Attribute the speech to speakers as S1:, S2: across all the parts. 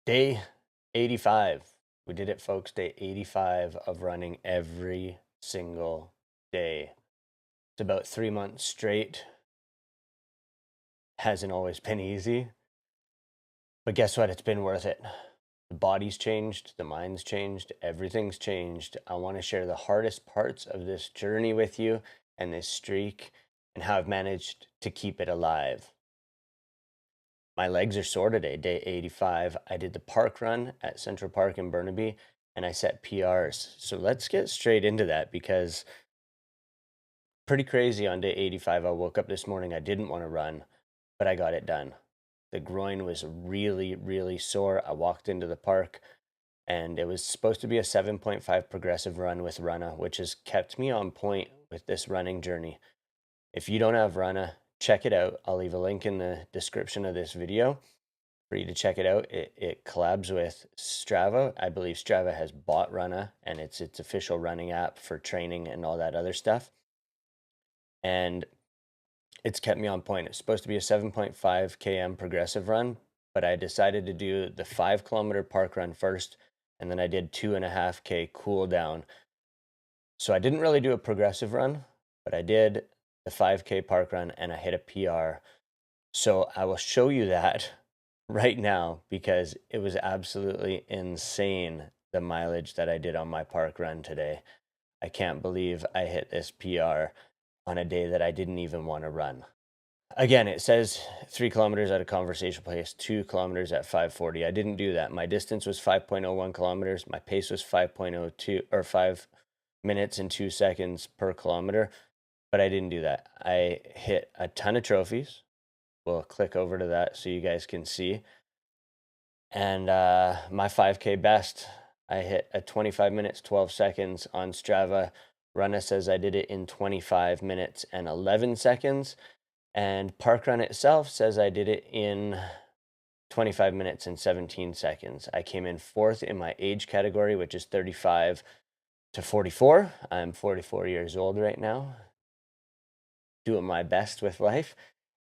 S1: Day 85. We did it, folks. Day 85 of running every single day. It's about 3 months straight. Hasn't always been easy. But guess what? It's been worth it. The body's changed, the mind's changed, everything's changed. I want to share the hardest parts of this journey with you and this streak and how I've managed to keep it alive. My legs are sore today, day 85. I did the park run at Central Park in Burnaby and I set PRs. So let's get straight into that because pretty crazy on day 85. I woke up this morning, I didn't want to run, but I got it done. The groin was really, really sore. I walked into the park and it was supposed to be a 7.5 progressive run with Runna, which has kept me on point with this running journey. If you don't have Runna, check it out. I'll leave a link in the description of this video for you to check it out. It collabs with Strava. I believe Strava has bought Runna and it's its official running app for training and all that other stuff. And it's kept me on point. It's supposed to be a 7.5 km progressive run, but I decided to do the 5 kilometer park run first, and then I did 2.5K cool down. So I didn't really do a progressive run, but I did the 5K park run and I hit a PR. So I will show you that right now because it was absolutely insane, the mileage that I did on my park run today. I can't believe I hit this PR on a day that I didn't even want to run. Again, it says 3 kilometers at a conversation pace, 2 kilometers at 5:40. I didn't do that. My distance was 5.01 kilometers. My pace was 5.02 or 5 minutes and 2 seconds per kilometer, but I didn't do that. I hit a ton of trophies. We'll click over to that so you guys can see. And my 5K best, I hit a 25 minutes, 12 seconds on Strava. Runna says I did it in 25 minutes and 11 seconds. And Parkrun itself says I did it in 25 minutes and 17 seconds. I came in fourth in my age category, which is 35 to 44. I'm 44 years old right now, doing my best with life.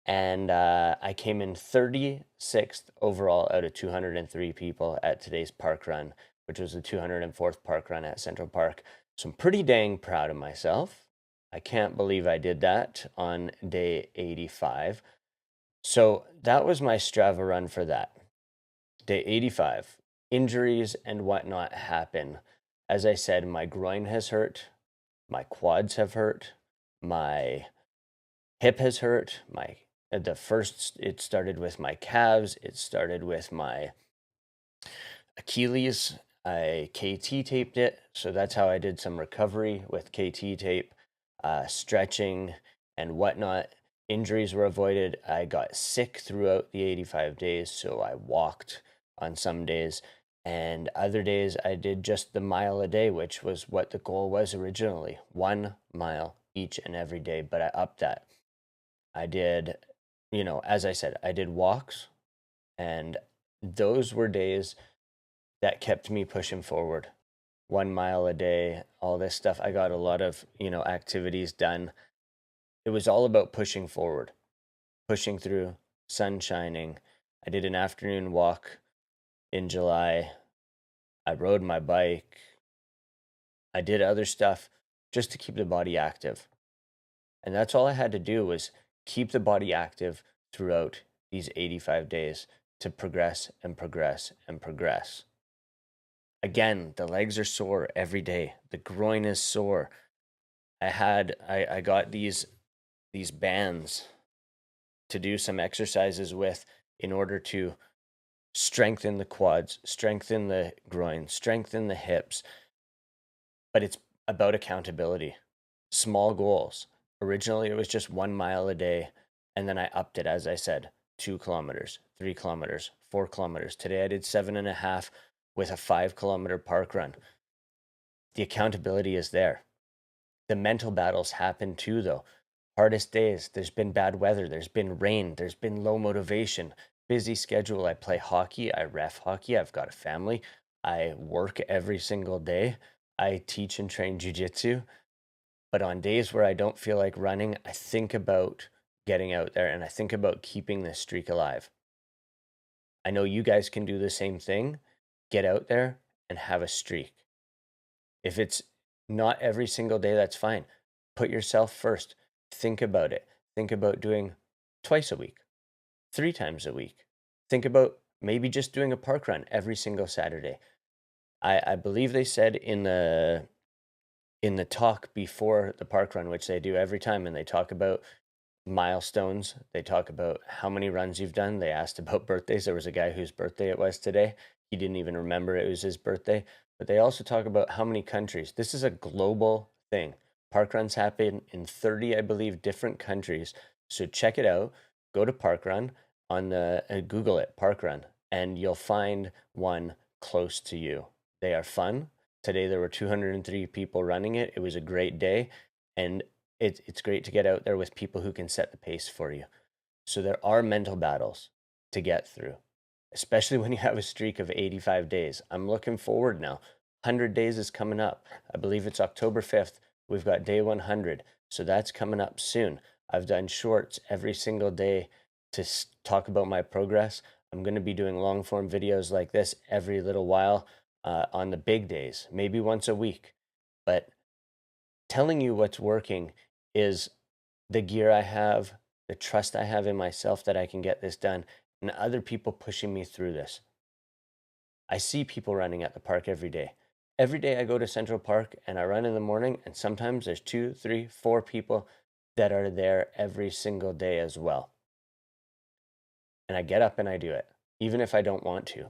S1: And I came in 36th overall out of 203 people at today's park run, which was the 204th park run at Central Park. So I'm pretty dang proud of myself. I can't believe I did that on day 85. So that was my Strava run for that. Day 85. Injuries and whatnot happen. As I said, my groin has hurt, my quads have hurt, my hip has hurt, my it started with my calves, it started with my Achilles. I KT taped it, so that's how I did some recovery with KT tape, stretching and whatnot. Injuries were avoided. I got sick throughout the 85 days, so I walked on some days, and other days I did just the mile a day, which was what the goal was originally, 1 mile each and every day, but I upped that. I did, as I said, I did walks, and those were days that kept me pushing forward. 1 mile a day, all this stuff. I got a lot of, activities done. It was all about pushing forward, pushing through, sun shining. I did an afternoon walk in July. I rode my bike. I did other stuff just to keep the body active. And that's all I had to do was keep the body active throughout these 85 days to progress and progress and progress. Again, the legs are sore every day. The groin is sore. I got these bands to do some exercises with in order to strengthen the quads, strengthen the groin, strengthen the hips. But it's about accountability. Small goals. Originally it was just 1 mile a day, and then I upped it, as I said, 2 kilometers, 3 kilometers, 4 kilometers. Today I did 7.5 with a 5 kilometer park run. The accountability is there. The mental battles happen too, though. Hardest days, there's been bad weather, there's been rain, there's been low motivation, busy schedule. I play hockey, I ref hockey, I've got a family, I work every single day, I teach and train jujitsu. But on days where I don't feel like running, I think about getting out there and I think about keeping this streak alive. I know you guys can do the same thing. Get out there and have a streak. If it's not every single day, that's fine. Put yourself first. Think about it. Think about doing twice a week, 3 times a week. Think about maybe just doing a park run every single Saturday. I believe they said in the talk before the park run, which they do every time, and they talk about milestones. They talk about how many runs you've done. They asked about birthdays. There was a guy whose birthday it was today. He didn't even remember it was his birthday. But they also talk about how many countries. This is a global thing. Park runs happen in 30, I believe, different countries. So check it out. Go to park run on the Google it, park run, and you'll find one close to you. They are fun. Today there were 203 people running it. It was a great day, and it's great to get out there with people who can set the pace for you. So there are mental battles to get through, especially when you have a streak of 85 days. I'm looking forward now. 100 days is coming up. I believe it's October 5th. We've got day 100. So that's coming up soon. I've done shorts every single day to talk about my progress. I'm going to be doing long form videos like this every little while on the big days, maybe once a week. But telling you what's working is the gear I have, the trust I have in myself that I can get this done, and other people pushing me through this. I see people running at the park every day. Every day I go to Central Park and I run in the morning, and sometimes there's 2, 3, 4 people that are there every single day as well. And I get up and I do it, even if I don't want to.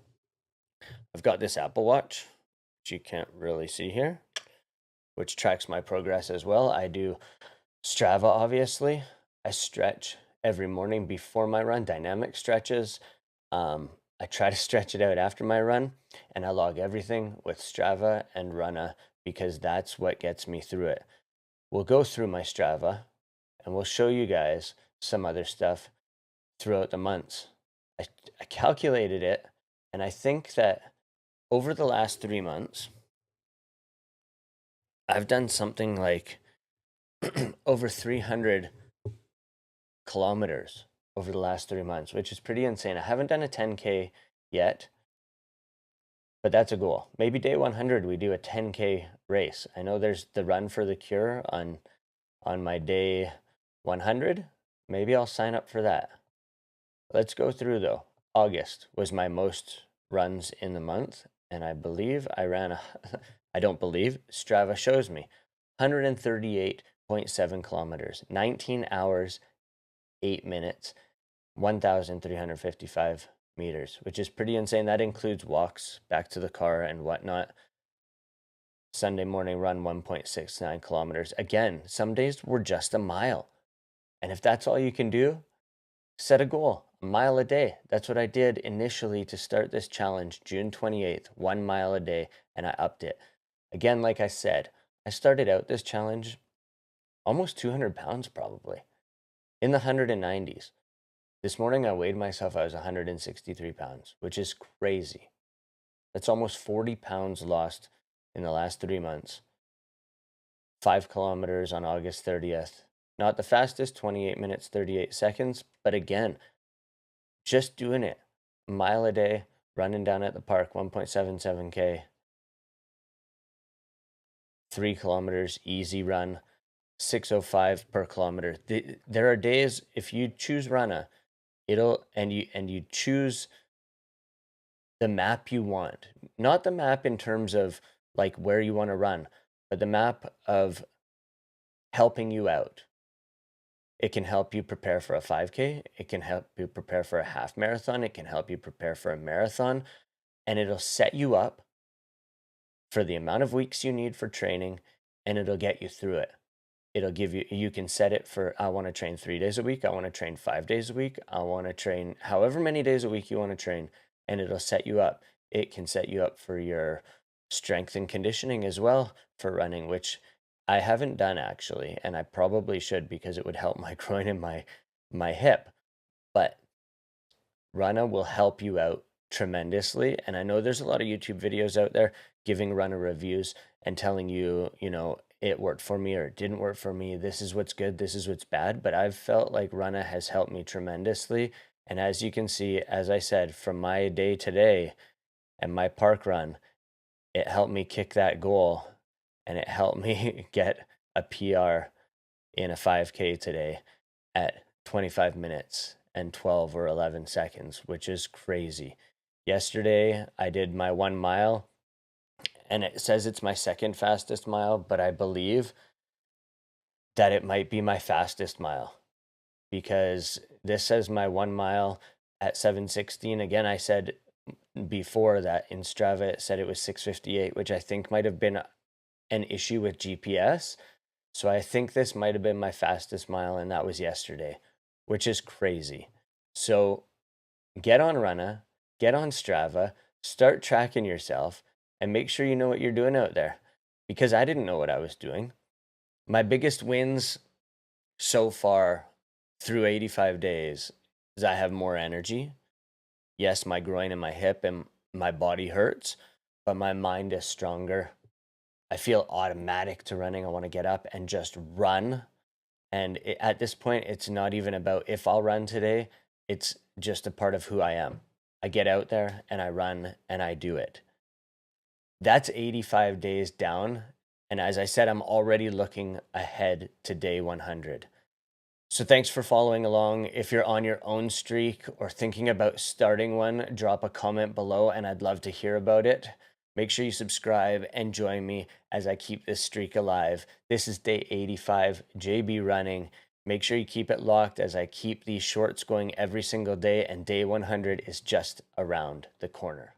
S1: I've got this Apple Watch, which you can't really see here, which tracks my progress as well. I do Strava, obviously. I stretch every morning before my run, dynamic stretches. I try to stretch it out after my run, and I log everything with Strava and Runna because that's what gets me through it. We'll go through my Strava and we'll show you guys some other stuff throughout the months. I calculated it, and I think that over the last 3 months, I've done something like over 300 kilometers over the last 3 months, which is pretty insane. I haven't done a 10K yet, but that's a goal. Maybe day 100 we do a 10K race. I know there's the Run for the Cure on my day 100. Maybe I'll sign up for that. Let's go through though. August was my most runs in the month, and I believe I ran a I don't believe, Strava shows me 138.7 kilometers, 19 hours, 8 minutes, 1,355 meters, which is pretty insane. That includes walks back to the car and whatnot. Sunday morning run 1.69 kilometers. Again, some days were just a mile. And if that's all you can do, set a goal, a mile a day. That's what I did initially to start this challenge, June 28th, 1 mile a day, and I upped it. Again, like I said, I started out this challenge almost 200 pounds probably, in the 190s. This morning I weighed myself, I was 163 pounds, which is crazy. That's almost 40 pounds lost in the last 3 months. 5 kilometers on August 30th. Not the fastest, 28 minutes, 38 seconds, but again, just doing it. A mile a day, running down at the park, 1.77K. 3 kilometers, easy run, 6:05 per kilometer. There are days, if you choose Runna, you choose the map you want, not the map in terms of like where you want to run, but the map of helping you out. It can help you prepare for a 5K. It can help you prepare for a half marathon. It can help you prepare for a marathon, and it'll set you up for the amount of weeks you need for training, and it'll get you through it. It'll give you, you can set it for, I want to train 3 days a week. I want to train 5 days a week. I want to train however many days a week you want to train, and it'll set you up. It can set you up for your strength and conditioning as well for running, which I haven't done actually, and I probably should because it would help my groin and my hip. But Runna will help you out tremendously. And I know there's a lot of YouTube videos out there giving Runna reviews and telling you, it worked for me or it didn't work for me. This is what's good, this is what's bad. But I've felt like Runna has helped me tremendously. And as you can see, as I said, from my day today and my park run, it helped me kick that goal and it helped me get a PR in a 5K today at 25 minutes and 12 or 11 seconds, which is crazy. Yesterday, I did my 1 mile, and it says it's my second fastest mile, but I believe that it might be my fastest mile because this says my 1 mile at 7:16. Again, I said before that in Strava, it said it was 6:58, which I think might have been an issue with GPS. So I think this might have been my fastest mile, and that was yesterday, which is crazy. So get on Runna, get on Strava, start tracking yourself, and make sure you know what you're doing out there because I didn't know what I was doing. My biggest wins so far through 85 days is I have more energy. Yes, my groin and my hip and my body hurts, but my mind is stronger. I feel automatic to running. I want to get up and just run. And at this point, it's not even about if I'll run today, it's just a part of who I am. I get out there and I run and I do it. That's 85 days down. And as I said, I'm already looking ahead to day 100. So thanks for following along. If you're on your own streak or thinking about starting one, drop a comment below and I'd love to hear about it. Make sure you subscribe and join me as I keep this streak alive. This is day 85, JB running. Make sure you keep it locked as I keep these shorts going every single day, and day 100 is just around the corner.